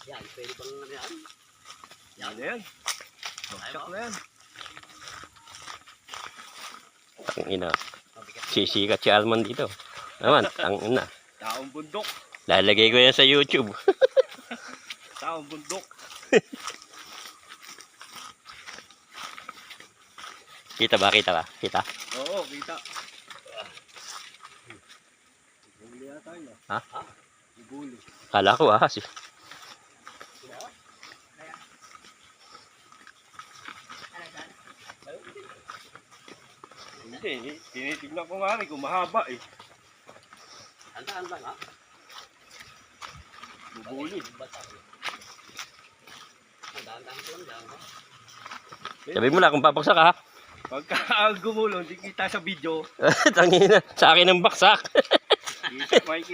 Yan, pwede pang ano yan. Yan yan. Bagsak na yan. Tangina. Sisikat si Alman dito. Naman, tangina. Taong bundok. Lalagay ko yan sa YouTube. Taong bundok. Kita ba? Kita ba? Kita? Oo, kita. Ibuli yata yun. Ha? Ibuli. Kala ko ahas eh. Hindi, tinitignan ko nga rin kung mahaba eh. Handaan lang ha. Ibuli. Handaan lang ko lang ha. Sabi mo na kung papaksak ha. Pagka gumulong, di kita sa video. Tangina. Sa akin ang baksak. Kita,